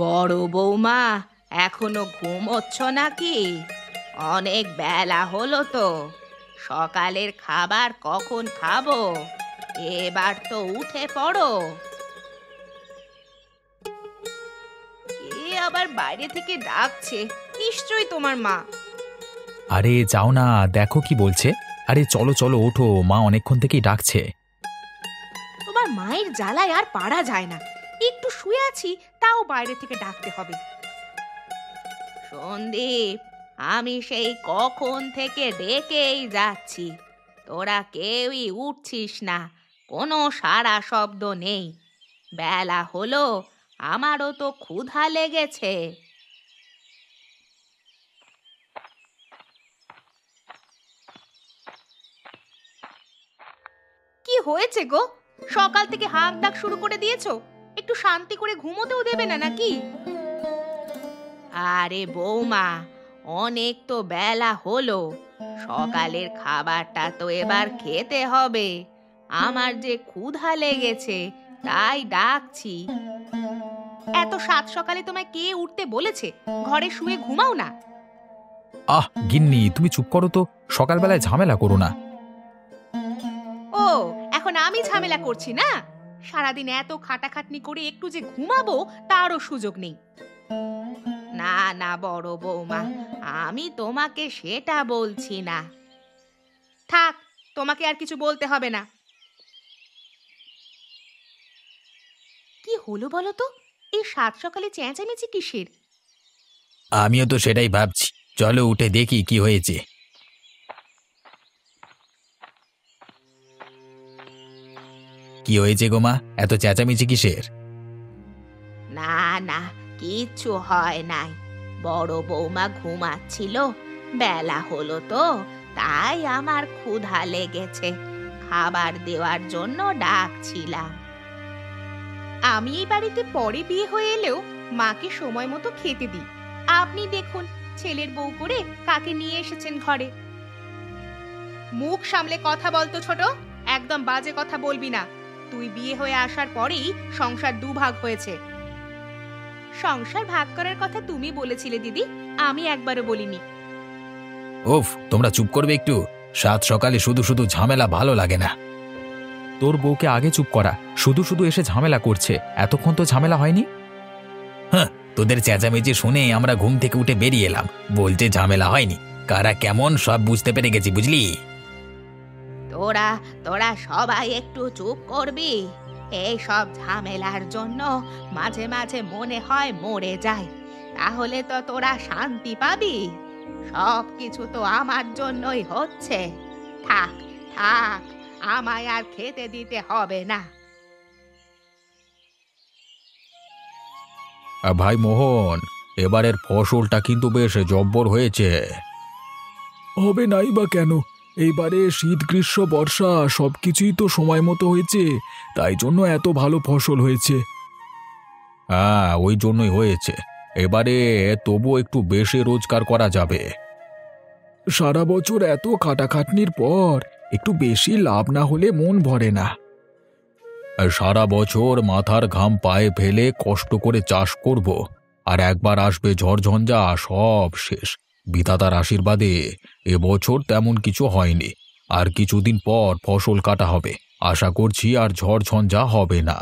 বড় বৌমা, এখনো ঘুমোচ্ছ নাকি? অনেক বেলা হলো তো। সকালের খাবার কখন খাবো? এবার তো উঠে পড়ো। কে আবার বাইরে থেকে ডাকছে? নিশ্চয়ই তোমার মা। আরে যাও না, দেখো কি বলছে। আরে চলো চলো, ওঠো, মা অনেকক্ষণ থেকেই ডাকছে। তোমার মায়ের জ্বালায় আর পারা যায় না। একটু শুয়ে আছি, তাও বাইরে থেকে ডাকতে হবে। সন্দীপ, আমি সেই কখন থেকে ডেকেই যাচ্ছি, তোরা কেউই উঠছিস না। কোনো সাড়া শব্দ নেই। বেলা হলো, আমারও তো ক্ষুধা লেগেছে। কি হয়েছে গো? সকাল থেকে হাঁক ডাক শুরু করে দিয়েছো। একটু শান্তি করে ঘুমোতেও দেবে না নাকি? আরে বৌমা, অনেক তো বেলা হলো। সকালের খাবারটা তো এবার খেতে হবে। আমার যে ক্ষুধা লেগেছে, তাই ডাকছি। এত সাত সকালে তোমায় কে উঠতে বলেছে? ঘরে শুয়ে ঘুমাও না। গিন্নি, তুমি চুপ করো তো, সকালবেলায় ঝামেলা করো না। ও, এখন আমি ঝামেলা করছি না? সারাদিন এত খাটাখাটনি করে একটু যে ঘুমাবো, তারও সুযোগ নেই। না না বড় বৌমা, আমি তোমাকে সেটা বলছি না। থাক, তোমাকে আর কিছু বলতে হবে না। কি হলো বলো তো? এই সাত সকালে চেঁচামেচি কিসের? আমিও তো সেটাই ভাবছি, চলো উঠে দেখি কি হয়েছে। কি হয়েছে গো মা, এত চেঁচামেচি কিসের? না না, কিচ্ছু হয় নাই। বড় বৌমা ঘুমাচ্ছিল। বেলা হলো তো, তাই আমার ক্ষুধা লেগেছে। খাবার দেওয়ার জন্য ডাকছিলাম। আমি এই বাড়িতে পরে বিয়ে হয়ে এলেও মাকে সময় মতো খেতে দিই। আপনি দেখুন, ছেলের বউ করে কাকে নিয়ে এসেছেন ঘরে। মুখ সামলে কথা বলতো ছোট। একদম বাজে কথা বলবি না। তুই বিয়ে হয়ে আসার পরেই সংসার দুভাগ হয়েছে। সংসার ভাগ করার কথা তুমি বলেছিলে দিদি, আমি একবারও বলিনি। ওফ, তোমরা চুপ করবে একটু। সাত সকালে শুধু শুধু ঝামেলা ভালো লাগে না। তোর বউকে আগে চুপ করা, শুধু শুধু এসে ঝামেলা করছে। এতক্ষণ তো ঝামেলা হয়নি। হ্যাঁ, তোদের চেঁচামেচি শুনে আমরা ঘুম থেকে উঠে বেরিয়ে এলাম, বলতে ঝামেলা হয়নি। কারা কেমন সব বুঝতে পেরে গেছি, বুঝলি? তোরা তোরা সবাই একটু চুপ করবি। এই সব ঝামেলার জন্য মাঝে মাঝে মনে হয় মরে যায়। তাহলে তো তোরা শান্তি পাবি। সব কিছু তো আমার জন্যই হচ্ছে। থাক থাক, আমায় আর খেতে দিতে হবে না। ভাই মোহন, এবারের ফসলটা কিন্তু বেশ জব্বর হয়েছে। হবে নাই বা কেন? এইবারে শীত গ্রীষ্ম বর্ষা সবকিছুই তো সময় মতো হয়েছে, তাই জন্য এত ভালো ফসল হয়েছে। হ্যাঁ, ওই জন্যই হয়েছে। এবারে তবু একটু বেশি রোজগার করা যাবে। সারা বছর এত খাটাখাটনির পর একটু বেশি লাভ না হলে মন ভরে না। সারা বছর মাথার ঘাম পায়ে ফেলে কষ্ট করে চাষ করব, আর একবার আসবে ঝড়ঝঞ্ঝা, সব শেষ। বিধাতার আশীর্বাদে এবছর তেমন কিছু হয়নি। আর কিছুদিন পর ফসল কাটা হবে, আশা করছি আর ঝড়ঝঞ্ঝা হবে না।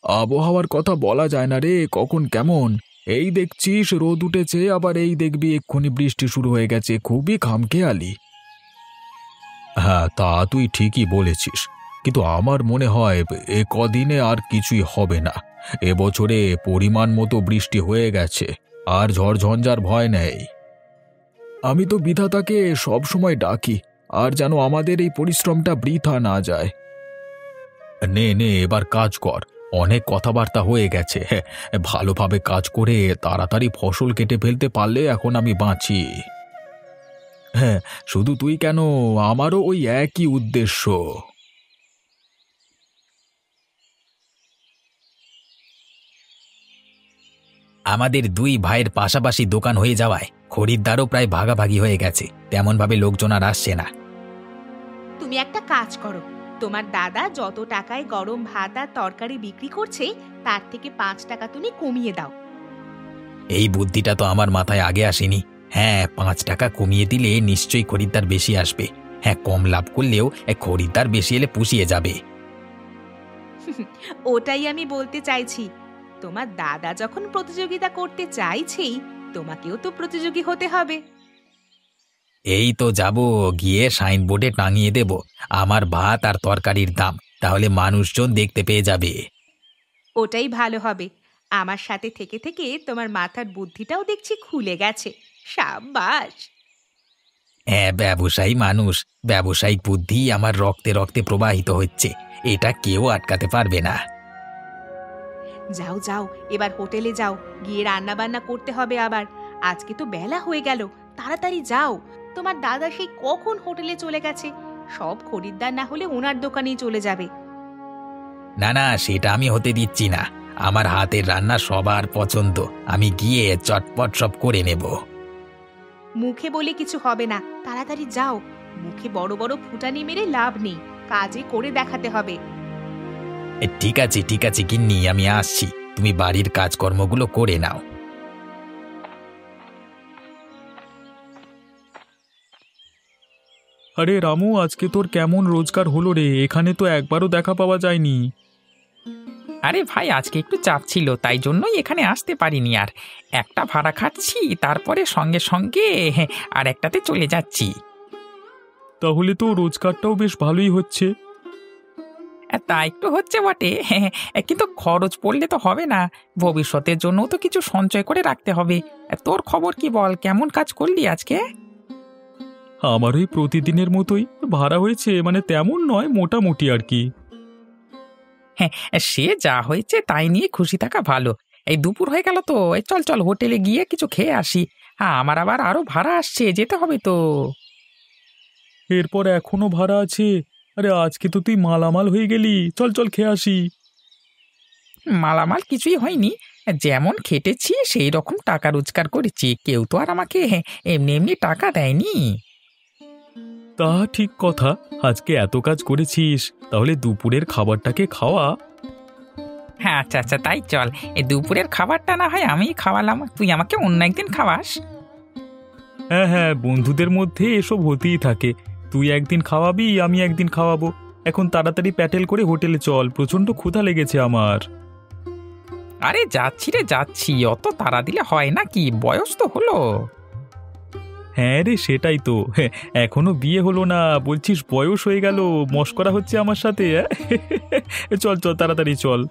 আবহাওয়ার কথা বলা যায় না রে, কখন কেমন। এই দেখছিস রোদ উঠেছে, আবার এই দেখবি এক্ষুনি বৃষ্টি শুরু হয়ে গেছে। খুবই খামখেয়ালি। হ্যাঁ, তা তুই ঠিকই বলেছিস, কিন্তু আমার মনে হয় এ কদিনে আর কিছুই হবে না। এবছরে পরিমাণ মতো বৃষ্টি হয়ে গেছে, আর ঝড়ঝঞ্ঝার ভয় নেই। আমি তো বিধাতাকে সব সময় ডাকি, আর যেন আমাদের এই পরিশ্রমটা বৃথা না যায়। নে নে, এবার কাজ কর। অনেক কথাবার্তা হয়ে গেছে। ভালোভাবে কাজ করে তাড়াতাড়ি ফসল কেটে ফেলতে পারলে এখন আমি বাঁচি। হ্যাঁ, শুধু তুই কেন, আমারও ওই একই উদ্দেশ্য। আমাদের দুই ভাইয়ের পাশাপাশি দোকান হয়ে যাওয়ায় খরিদ্দারও প্রায় ভাগাভাগি হয়ে গেছে। তেমনভাবে লোকজন আর আসছে না। তুমি একটা কাজ করো, তোমার দাদা যত টাকায় গরম ভাত আর তরকারি বিক্রি করছে তার থেকে 5 টাকা তুমি কমিয়ে দাও। এই বুদ্ধিটা তো আমার মাথায় আগে আসেনি। হ্যাঁ, 5 টাকা কমিয়ে দিলে নিশ্চয়ই খরিদ্দার বেশি আসবে। হ্যাঁ, কম লাভ করলেও খরিদ্দার বেশি এলে পুষিয়ে যাবে। ওটাই আমি বলতে চাইছি, তোমার দাদা যখন প্রতিযোগিতা করতে চাইছেই তোমাকেও তো প্রতিযোগী হতে হবে। এই তো যাব, গিয়ে সাইনবোর্ডে টাঙিয়ে দেব আমার ভাত আর তরকারির দাম, তাহলে মানুষজন দেখতে পেয়ে যাবে। ওটাই ভালো হবে। আমার সাথে থেকে থেকে তোমার মাথার বুদ্ধিটাও দেখছি খুলে গেছে। সাব্বাস। হ্যাঁ, ব্যবসায়ী মানুষ, ব্যবসায়িক বুদ্ধি আমার রক্তে রক্তে প্রবাহিত হচ্ছে, এটা কেউ আটকাতে পারবে না। যাও যাও, এবার হোটেলে যাও, গিয়ে রান্না বান্না করতে হবে আবার। আজকে তো বেলা হয়ে গেল, তাড়াতাড়ি যাও। তোমার দাদা সেই কখন হোটেলে চলে গেছে, সব খরিদ্দার না হলে ওনার দোকানেই চলে যাবে। না না, সেটা আমি হতে দিচ্ছি না। আমার হাতের রান্না সবার পছন্দ, আমি গিয়ে চটপট সব করে নেব। মুখে বলে কিছু হবে না, তাড়াতাড়ি যাও। মুখে বড় বড় ফুটানি মেরে লাভ নেই, কাজে করে দেখাতে হবে। ঠিক আছে ঠিক আছে গিন্নি, আমি আসছি, তুমি বাড়ির কাজকর্মগুলো করে নাও। আরে রামু, আজকে তোর কেমন রোজগার হলো রে? এখানে তো একবারও দেখা পাওয়া যায়নি। আরে ভাই, আজকে একটু চাপ ছিল, তাই জন্যই এখানে আসতে পারিনি। আর একটা ভাড়া খাচ্ছি, তারপরে সঙ্গে সঙ্গে আর একটাতে চলে যাচ্ছি। তাহলে তো রোজগারটাও বেশ ভালোই হচ্ছে। তা একটু হচ্ছে বটে, কিন্তু খরচ পড়লে তো হবে না, ভবিষ্যতের জন্য তো কিছু সঞ্চয় করে রাখতে হবে। তোর খবর কি বল, কেমন কাজ করলি আজকে? আমার ওই প্রতিদিনের মতোই ভাড়া হয়েছে, মানে তেমন নয়, মোটামুটি আর কি। হ্যাঁ, সে যা হয়েছে তাই নিয়ে খুশি থাকা ভালো। এই দুপুর হয়ে গেল তো, এই চল চল হোটেলে গিয়ে কিছু খেয়ে আসি। হ্যাঁ, আমার আবার আরো ভাড়া আসছে, যেতে হবে তো। এরপর এখনো ভাড়া আছে? আরে আজকে তো তুই মালামাল হয়ে গেলি, চল চল খেয়ে আসি। মালামাল কিছুই হয়নি, যেমন খেটেছি সেই রকম টাকা রোজগার করেছি, কেউ তো আর আমাকে এমনি এমনি টাকা দেয়নি। তা ঠিক কথা, আজকে এত কাজ করেছিস, তাহলে দুপুরের খাবারটাকে খাওয়া। হ্যাঁ, আচ্ছা আচ্ছা, তাই চল। এই দুপুরের খাবারটা না হয় আমি খাওয়ালাম, তুই আমাকে অন্য একদিন খাওয়াস। হ্যাঁ হ্যাঁ, বন্ধুদের মধ্যে এসব হতেই থাকে। তুই একদিন খাওয়াবি, আমি একদিন খাওয়াবো। এখন তাড়াতাড়ি প্যাটেল করে হোটেলে চল, প্রচন্ড ক্ষুধা লেগেছে আমার। আরে যাচ্ছি রে যাচ্ছি, অত তাড়া দিলে হয় নাকি, বয়স তো হলো। হ্যাঁ রে, সেটাই তো। হ্যাঁ, এখনো বিয়ে হলো না বলছিস, বয়স হয়ে গেল, মশকরা হচ্ছে আমার সাথে। চল চল তাড়াতাড়ি চল।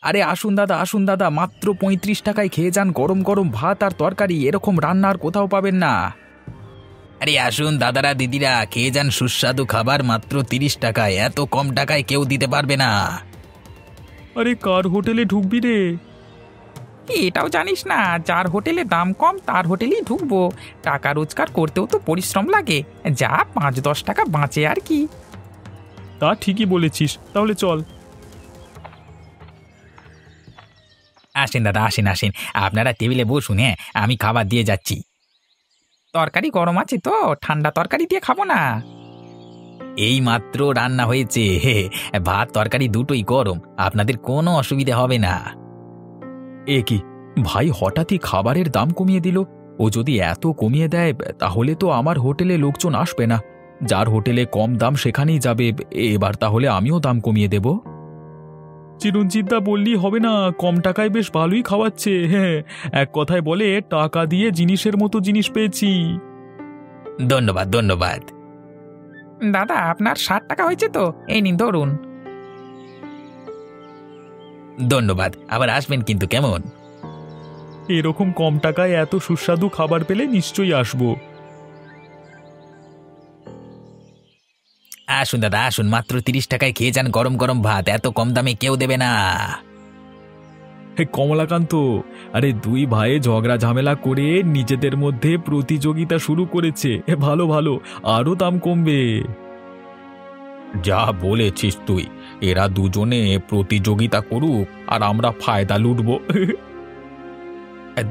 আরে আসুন দাদা, আসুন দাদা, মাত্র 35 টাকায় খেয়ে যান গরম গরম ভাত আর তরকারি, এরকম রান্না আর কোথাও পাবেন না। আরে আসুন দাদারা দিদিরা, খেয়ে যান সুস্বাদু খাবার মাত্র 30 টাকায়, এত কম টাকায় কেউ দিতে পারবে না। আরে কার হোটেলে ঢুকবি রে? এটাও জানিস না, যার হোটেলে দাম কম তার হোটেলেই ঢুকবো। টাকা রোজগার করতেও তো পরিশ্রম লাগে, যা 5-10 টাকা বাঁচে আর কি। তা ঠিকই বলেছিস, তাহলে চল। আসেন দাদা, আসেন আসেন, আপনারা টেবিলে বসুন, হ্যাঁ আমি খাবার দিয়ে যাচ্ছি। তরকারি গরম আছে তো, ঠান্ডা তরকারি দিয়ে খাবো না। এই মাত্র রান্না হয়েছে, ভাত তরকারি দুটোই গরম, আপনাদের কোনো অসুবিধা হবে না। এ কি ভাই, হঠাৎই খাবারের দাম কমিয়ে দিল। ও যদি এত কমিয়ে দেয় তাহলে তো আমার হোটেলে লোকজন আসবে না। যার হোটেলে কম দাম সেখানেই যাবে। এবার তাহলে আমিও দাম কমিয়ে দেব। চিরঞ্জিতদা বললি হবে না, কম টাকায় বেশ ভালোই খাওয়াচ্ছে। হ্যাঁ, এক কথায় বলে টাকা দিয়ে জিনিসের মতো জিনিস পেয়েছি। ধন্যবাদ ধন্যবাদ। দাদা, আপনার 60 টাকা হয়েছে তো, এই নিন ধরুন। ধন্যবাদ, আবার আসবেন কিন্তু কেমন? এরকম কম টাকায় এত সুস্বাদু খাবার পেলে নিশ্চয়ই আসবো। আসুন দাদা আসুন, মাত্র 30 টাকায় খেয়ে যান গরম গরম ভাত, এত কম দামে কেউ দেবে না। হে কমলাকান্ত, আরে দুই ভাইয়ে ঝগড়া ঝামেলা করে নিজেদের মধ্যে প্রতিযোগিতা শুরু করেছে। ভালো ভালো, আরো দাম কমবে। যা বলেছিস তুই, এরা দুজনে প্রতিযোগিতা করুক আর আমরা ফায়দা লুটবো।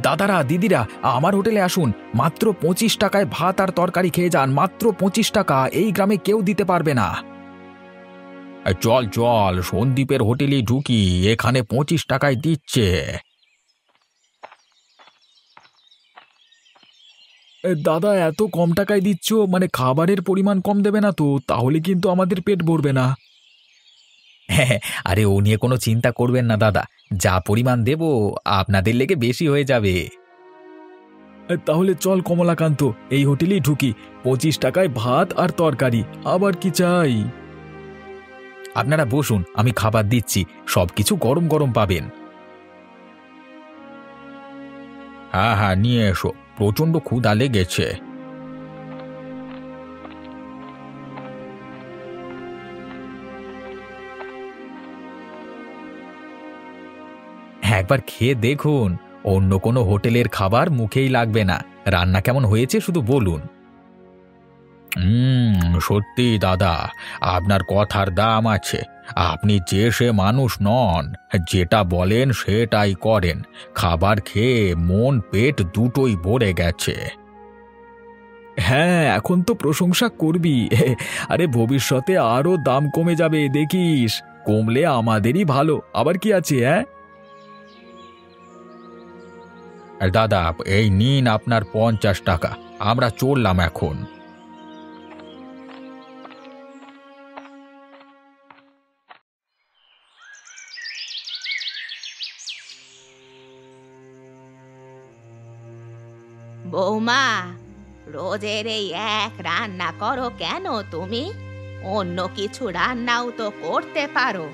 দাদারা দিদিরা, আমার হোটেলে আসুন, মাত্র 25 টাকায় ভাত আর তরকারি খেয়ে যান, মাত্র 25 টাকা, এই গ্রামে কেউ দিতে পারবে না। চল চল, সন্দীপের হোটেলে ঢুকি, এখানে 25 টাকায় দিচ্ছে। দাদা, এত কম টাকায় দিচ্ছ, মানে খাবারের পরিমাণ কম দেবে না তো? তাহলে কিন্তু আমাদের পেট ভরবে না। হ্যাঁ, আরে ও নিয়ে কোনো চিন্তা করবেন না দাদা, যা পরিমাণ দেব আপনাদের লেগে বেশি হয়ে যাবে। তাহলে চল কমলাকান্ত, এই হোটেলেই ঢুকি, 25 টাকায় ভাত আর তরকারি, আবার কি চাই? আপনারা বসুন, আমি খাবার দিচ্ছি, সবকিছু গরম গরম পাবেন। হ্যাঁ হ্যাঁ, নিয়ে এসো, প্রচন্ড ক্ষুধা লেগেছে। একবার খেয়ে দেখুন, অন্য কোনো হোটেলের খাবার মুখেই লাগবে না। রান্না কেমন হয়েছে শুধু বলুন। সত্যি দাদা, আপনার কথার দাম আছে। আপনি যে সে মানুষ নন, যেটা বলেন সেটাই করেন। খাবার খেয়ে মন পেট দুটোই ভরে গেছে। হ্যাঁ, এখন তো প্রশংসা করবি, আরে ভবিষ্যতে আরো দাম কমে যাবে দেখিস, কমলে আমাদেরই ভালো, আবার কি আছে? হ্যাঁ দাদা, এই নিন আপনার 50 টাকা, আমরা চললাম এখন। বৌমা, রোজের এই এক রান্না করো কেন তুমি? অন্য কিছু রান্নাও তো করতে পারো।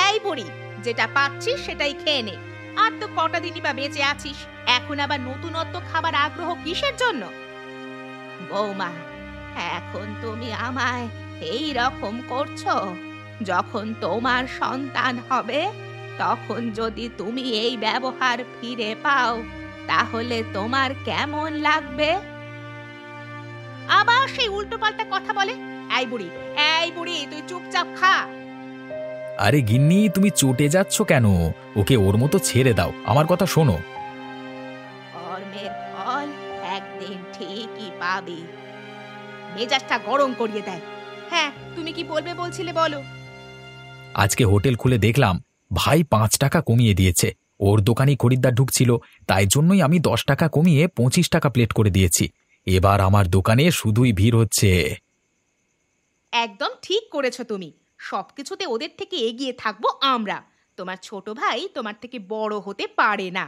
এই বুড়ি, যেটা পাচ্ছিস সেটাই খেয়ে নে। আর তো কটা দিনই বা বেঁচে আছিস, এখন আবার নতুনত্ব খাবার আগ্রহ কিসের জন্য? বৌমা, এখন তুমি আমায় এই রকম করছো? যখন তোমার সন্তান হবে, তখন যদি তুমি এই ব্যবহার ফিরে পাও, তাহলে তোমার কেমন লাগবে? আবার সেই উল্টোপাল্টা কথা বলে। এই বুড়ি, তুই চুপচাপ খা। আরে গিন্নি, তুমি চটে যাচ্ছ কেন? ওকে ওর মতো ছেড়ে দাও, আমার কথা শোনো। কর্মের ফল একদিন ঠিকই পাবি। মেজাজটা গরম করিয়ে দেয়। হ্যাঁ, তুমি কি বলবে বলছিলে বলো। আজকে হোটেল খুলে দেখলাম ভাই 5 টাকা কমিয়ে দিয়েছে। ওর দোকানে খরিদ্দার ঢুকছিল, তাই জন্যই আমি 10 টাকা কমিয়ে 25 টাকা প্লেট করে দিয়েছি। এবার আমার দোকানে শুধুই ভিড় হচ্ছে। একদম ঠিক করেছো তুমি। সবকিছুতে ওদের থেকে এগিয়ে থাকবো আমরা। তোমার ছোট ভাই তোমার থেকে বড় হতে পারে না।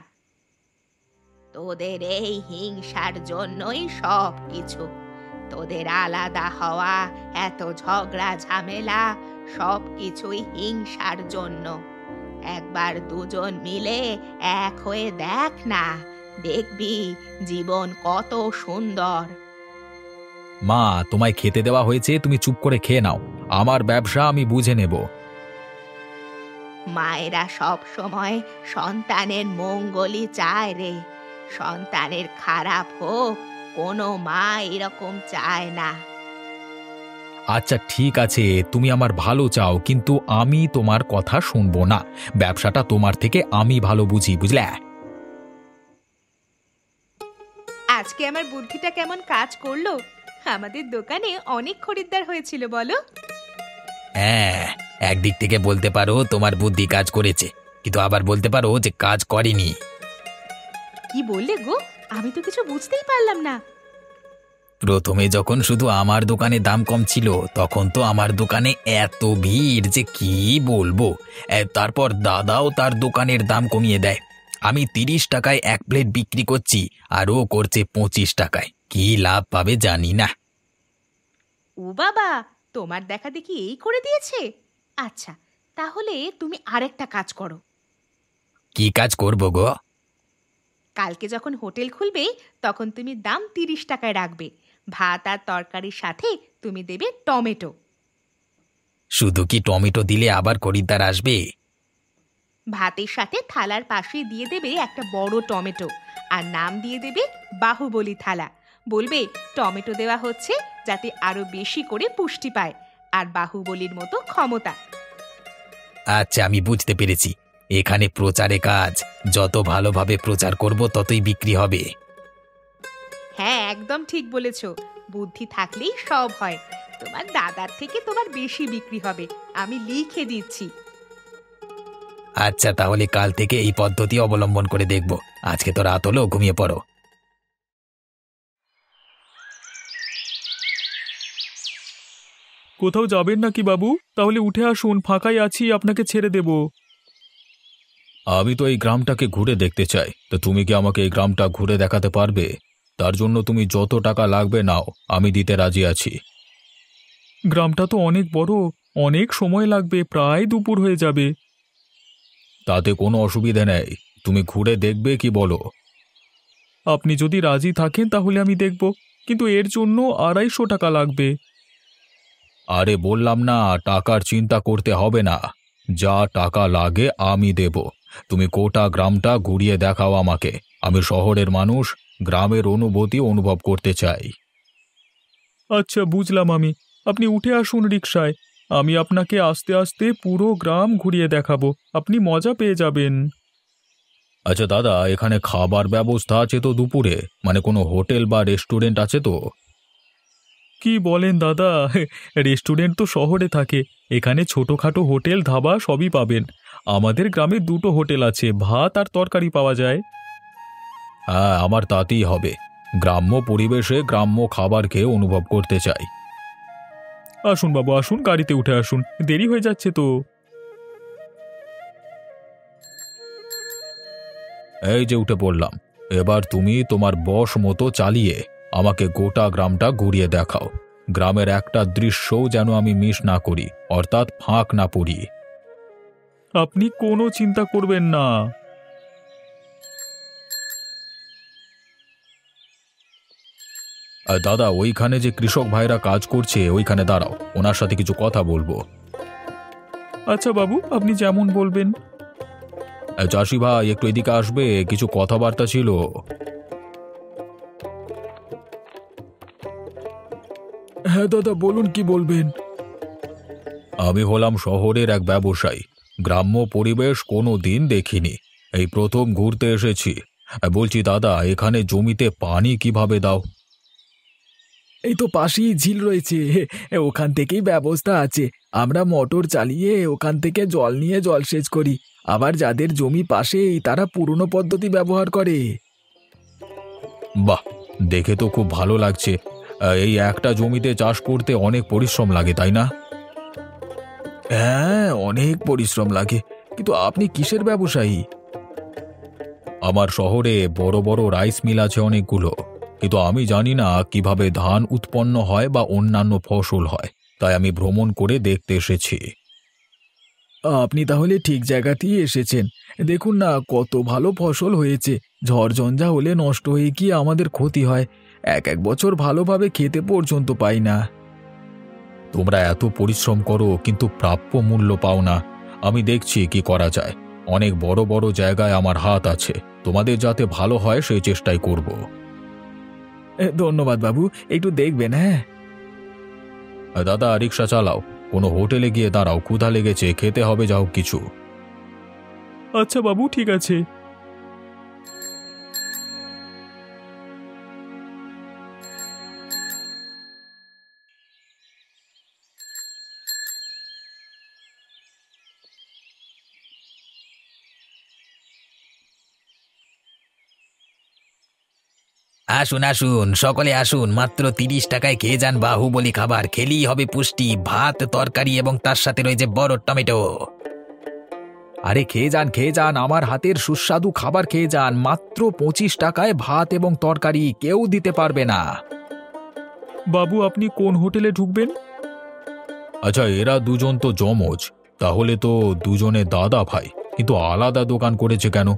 তোদের এই হিংসার জন্যই সব কিছু। তোদের আলাদা হওয়া, এত ঝগড়া ঝামেলা, সব কিছুই হিংসার জন্য। একবার দুজন মিলে এক হয়ে দেখ না, দেখবি জীবন কত সুন্দর। মা, তোমায় খেতে দেওয়া হয়েছে, তুমি চুপ করে খেয়ে নাও, আমার ব্যবসা আমি বুঝে নেব। মায়েরা সব সময় সন্তানের মঙ্গলই চায় রে। সন্তানের খারাপ হোক, কোনো মা এরকম চায় না। আচ্ছা ঠিক আছে, তুমি আমার ভালো চাও, কিন্তু আমি তোমার কথা শুনবো না। ব্যবসাটা তোমার থেকে আমি ভালো বুঝি, বুঝলে? আজকে আমার বুদ্ধিটা কেমন কাজ করলো? আমাদের দোকানে অনেক খরিদ্দার হয়েছিল বলো। হ্যাঁ, একদিক থেকে বলতে পারো তোমার বুদ্ধি কাজ করেছে, কিন্তু আবার বলতে পারো যে কাজ করেনি। কি বললে গো? আমি তো কিছু বুঝতেই পারলাম না। প্রথমে যখন শুধু আমার দোকানে দাম কম ছিল, তখন তো আমার দোকানে এত ভিড় যে কি বলবো। তারপর দাদাও তার দোকানের দাম কমিয়ে দেয়। আমি 30 টাকায় 1 প্লেট বিক্রি করছি, আর ও করছে 25 টাকায়। কি লাভ পাবে জানি না। ও বাবা, তোমার দেখা দেখি এই করে দিয়েছে। আচ্ছা, তাহলে তুমি আরেকটা কাজ করো। কি কাজ করবো গো? কালকে যখন হোটেল খুলবে, তখন তুমি দাম 30 টাকায় রাখবে। ভাত আর তরকারির সাথে তুমি দেবে টমেটো। শুধু কি টমেটো দিলে আবার খরিদ্দার আসবে? ভাতের সাথে থালার পাশে দিয়ে দেবে একটা বড় টমেটো, আর নাম দিয়ে দেবে বাহুবলী থালা। বলবে টমেটো দেওয়া হচ্ছে যাতে আরো বেশি করে পুষ্টি পায়। আর বাহুবলীর মতো ক্ষমতা। আচ্ছা, আমি বুঝতে পেরেছি। এখানে প্রচারে কাজ, যত ভালোভাবে প্রচার করব ততই বিক্রি হবে। হ্যাঁ, একদম ঠিক বলেছো। বুদ্ধি থাকলেই সব হয়। তোমার দাদার থেকে তোমার বেশি বিক্রি হবে, আমি লিখে দিচ্ছি। আচ্ছা, তাহলে কাল থেকে এই পদ্ধতি অবলম্বন করে দেখব। আজকে তো রাত হলো, ঘুমিয়ে পড়ো। কোথাও যাবেন নাকি বাবু? তাহলে উঠে আসুন, ফাঁকাই আছি, আপনাকে ছেড়ে দেব। আমি তো এই গ্রামটাকে ঘুরে দেখতে চাই, তো তুমি কি আমাকে এই গ্রামটা ঘুরে দেখাতে পারবে? তার জন্য তুমি যত টাকা লাগবে নাও, আমি দিতে রাজি আছি। গ্রামটা তো অনেক বড়, অনেক সময় লাগবে, প্রায় দুপুর হয়ে যাবে। তাতে কোনো অসুবিধে নেই, তুমি ঘুরে দেখবে কি বলো? আপনি যদি রাজি থাকেন তাহলে আমি দেখব, কিন্তু এর জন্য 250 টাকা লাগবে। আরে বললাম না, টাকার চিন্তা করতে হবে না। যা টাকা লাগে আমি দেব। তুমি গোটা গ্রামটা ঘুরিয়ে দেখাও আমাকে। আমি শহরের মানুষ, গ্রামের অনুভূতি অনুভব করতে চাই। আচ্ছা, বুঝলাম আমি। আপনি উঠে আসুন রিকশায়, আমি আপনাকে আস্তে আস্তে পুরো গ্রাম ঘুরিয়ে দেখাবো, আপনি মজা পেয়ে যাবেন। আচ্ছা দাদা, এখানে খাবার ব্যবস্থা আছে তো দুপুরে? মানে কোনো হোটেল বা রেস্টুরেন্ট আছে তো? কি বলেন দাদা, রেস্টুরেন্ট তো শহরে থাকে, এখানে ছোটখাটো হোটেল ধাবা সবই পাবেন। আমাদের গ্রামে 2টো হোটেল আছে, ভাত আর তরকারি পাওয়া যায়। হ্যাঁ, আমার তাতেই হবে। গ্রাম্য পরিবেশে গ্রাম্য খাবার খেয়ে অনুভব করতে চাই। আসুন বাবু, আসুন, গাড়িতে উঠে আসুন, দেরি হয়ে যাচ্ছে তো। এই যে উঠে পড়লাম। এবার তুমি তোমার বশ মতো চালিয়ে আমাকে গোটা গ্রামটা ঘুরিয়ে দেখাও। গ্রামের একটা দৃশ্যও যেন আমি মিস না করি, অর্থাৎ ফাঁক না পড়ি। আপনি কোনো চিন্তা করবেন না। আর দাদা, ওইখানে যে কৃষক ভাইরা কাজ করছে ওইখানে দাঁড়াও, ওনার সাথে কিছু কথা বলবো। আচ্ছা বাবু, আপনি যেমন বলবেন। চাষি ভাই, একটু এদিকে আসবে, কিছু কথাবার্তা ছিল। হ্যাঁ দাদা, বলুন, কি বলবেন? আমি হলাম শহরের এক ব্যবসায়ী, গ্রাম্য পরিবেশ কোনো দিন দেখিনি, এই প্রথম ঘুরতে এসেছি। বলছি দাদা, এখানে জমিতে পানি কিভাবে দাও? এই তো পাশেই ঝিল রয়েছে, ওখান থেকেই ব্যবস্থা আছে। আমরা মোটর চালিয়ে ওখান থেকে জল নিয়ে জলসেচ করি। আবার যাদের জমি পাশেই তারা পুরনো পদ্ধতি ব্যবহার করে। বাহ, দেখে তো খুব ভালো লাগছে। এই একটা জমিতে চাষ করতে অনেক পরিশ্রম লাগে, তাই না? হ্যাঁ, অনেক পরিশ্রম লাগে। কিন্তু আপনি কিসের ব্যবসায়ী? আমার শহরে বড় বড় রাইস মিল আছে অনেকগুলো, কিন্তু আমি জানি না কিভাবে ধান উৎপন্ন হয় বা অন্যান্য ফসল হয়, তাই আমি ভ্রমণ করে দেখতে এসেছি। আপনি তাহলে ঠিক জায়গাতেই এসেছেন। দেখুন না, কত ভালো ফসল হয়েছে। ঝড়ঝঞ্ঝা হলে নষ্ট হয়ে গিয়ে আমাদের ক্ষতি হয়। এক এক বছর ভালোভাবে খেতে পর্যন্ত পাই না। তোমরা এত পরিশ্রম করো কিন্তু প্রাপ্য মূল্য পাও না। আমি দেখছি কি করা যায়। অনেক বড় বড় জায়গায় আমার হাত আছে, তোমাদের যাতে ভালো হয় সেই চেষ্টাই করব। ধন্যবাদ বাবু, একটু দেখবেন। হ্যাঁ দাদা, রিক্সা চালাও, কোনো হোটেলে গিয়ে দাঁড়াও, ক্ষুধা লেগেছে, খেতে হবে যা হোক কিছু। আচ্ছা বাবু, ঠিক আছে। আসুন আসুন, সকলে আসুন, মাত্র 30 টাকায় খেয়ে যান বাহুবলী খাবার। খেলেই হবে পুষ্টি, ভাত তরকারি এবং তার সাথে রয়েছে বড় টমেটো। আরে খেয়ে যান, খেয়ে যান, আমার হাতের সুস্বাদু খাবার খেয়ে যান। মাত্র 25 টাকায় ভাত এবং তরকারি, কেউ দিতে পারবে না। বাবু, আপনি কোন হোটেলে ঢুকবেন? আচ্ছা, এরা দুজন তো জমজ, তাহলে তো দুজনে দাদা ভাই, কিন্তু আলাদা দোকান করেছে কেন?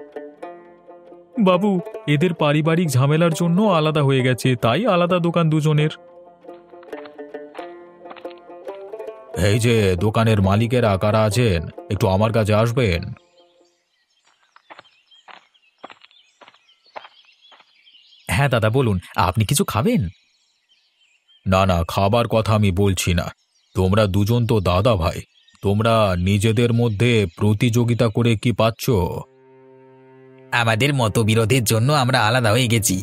বাবু, এদের পারিবারিক ঝামেলার জন্য আলাদা হয়ে গেছে, তাই আলাদা দোকান দুজনের। এই যে দোকানের মালিকেরা কারা আছেন, একটু আমার কাছে আসবেন। হ্যাঁ দাদা, বলুন, আপনি কিছু খাবেন? না না, খাবার কথা আমি বলছি না। তোমরা দুজন তো দাদা ভাই, তোমরা নিজেদের মধ্যে প্রতিযোগিতা করে কি পাচ্ছ? আমাদের মতবিরোধের জন্য আমরা আলাদা হয়ে গেছি।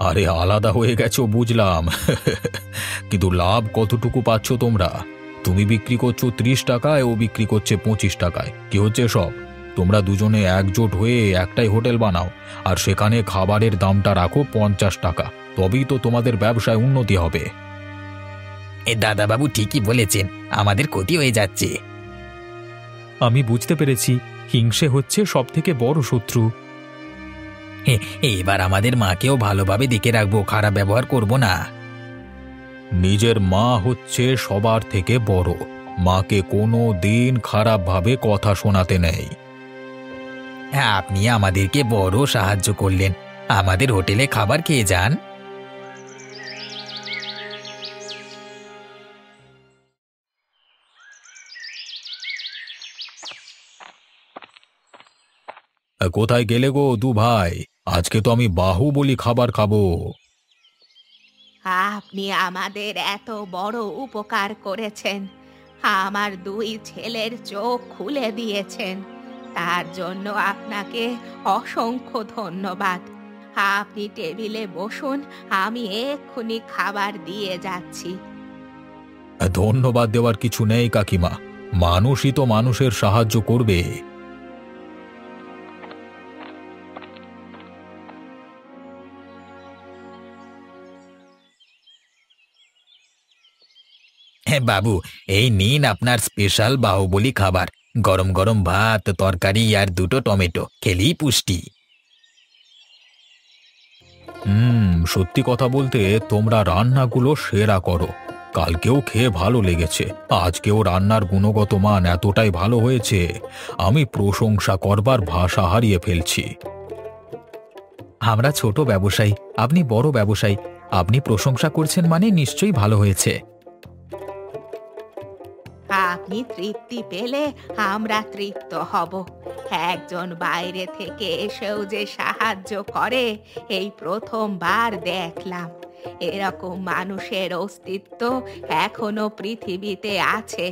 আরে আলাদা হয়ে গেছো বুঝলাম, কিন্তু লাভ কতটুকু পাচ্ছ তোমরা? তুমি বিক্রি করছো 30 টাকায়, ও বিক্রি করছে 25 টাকায়। কি হচ্ছে সব? তোমরা দুজনে একজোট হয়ে একটাই হোটেল বানাও, আর সেখানে খাবারের দামটা রাখো 50 টাকা, তবেই তো তোমাদের ব্যবসায় উন্নতি হবে। দাদাবাবু ঠিকই বলেছেন, আমাদের ক্ষতি হয়ে যাচ্ছে। আমি বুঝতে পেরেছি, হিংসে হচ্ছে সব থেকে বড় শত্রু। এবার আমাদের মাকেও ভালোভাবে দেখে রাখবো, খারাপ ব্যবহার করব না। নিজের মা হচ্ছে সবার থেকে বড়, মাকে কোনো দিন খারাপভাবে কথা শোনাতে নেই। আপনি আমাদেরকে বড় সাহায্য করলেন, আমাদের হোটেলে খাবার খেয়ে যান। কোথায় গেলে গো দু ভাই? আজকে তো আমি বাহুবলী খাবার খাবো। আপনি আমাদের এত বড় উপকার করেছেন, আমার 2 ছেলের চোখ খুলে দিয়েছেন, তার জন্য আপনাকে অসংখ্য ধন্যবাদ। আপনি টেবিলে বসুন, আমি এক্ষুনি খাবার দিয়ে যাচ্ছি। ধন্যবাদ দেওয়ার কিছু নেই কাকিমা, মানুষই তো মানুষের সাহায্য করবে। বাবু, এই নিন আপনার স্পেশাল বাহুবলী খাবার, গরম গরম ভাত, তরকারি আর 2টো টমেটো, খেলেই পুষ্টি। সত্যি কথা বলতে তোমরা রান্নাগুলো সেরা করো। কালকেও খেয়ে ভালো লেগেছে, আজকেও রান্নার গুণগত মান এতটাই ভালো হয়েছে, আমি প্রশংসা করবার ভাষা হারিয়ে ফেলছি। আমরা ছোট ব্যবসায়ী, আপনি বড় ব্যবসায়ী, আপনি প্রশংসা করছেন মানে নিশ্চয়ই ভালো হয়েছে। আপনি তৃপ্তি পেলে আমরা তৃপ্ত হব। একজন বাইরে থেকে এসেও যে সাহায্য করে, এই প্রথমবার দেখলাম। এরকম মানুষের অস্তিত্ব এখনো পৃথিবীতে আছে।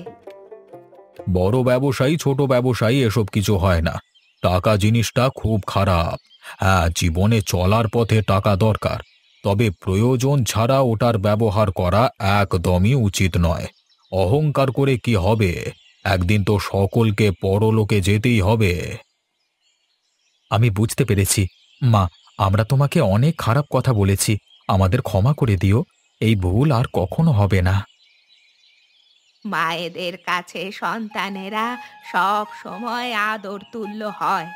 বড় ব্যবসায়ী ছোট ব্যবসায়ী এসব কিছু হয় না, টাকা জিনিসটা খুব খারাপ। হ্যাঁ, জীবনে চলার পথে টাকা দরকার, তবে প্রয়োজন ছাড়া ওটার ব্যবহার করা একদমই উচিত নয়। অহংকার করে কি হবে? একদিন তো সকলকে পরলোকে যেতেই হবে। আমি বুঝতে পেরেছি মা, আমরা তোমাকে অনেক খারাপ কথা বলেছি, আমাদের ক্ষমা করে দিও, এই ভুল আর কখনো হবে না। মায়েদের কাছে সন্তানেরা সব সময় আদর তুল্য হয়,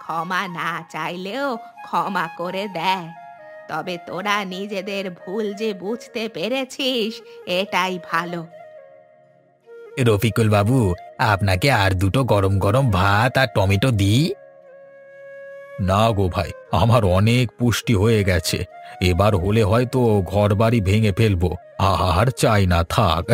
ক্ষমা না চাইলেও ক্ষমা করে দেয়। তবে তোরা নিজেদের ভুল যে বুঝতে পেরেছিস, এটাই ভালো। রফিকুল বাবু, আপনাকে আর 2টো গরম গরম ভাত আর টমেটো দিই? না গো ভাই, আমার অনেক পুষ্টি হয়ে গেছে, এবার হলে হয়তো ঘরবাড়ি ভেঙে ফেলবো, আর চাই না, থাক।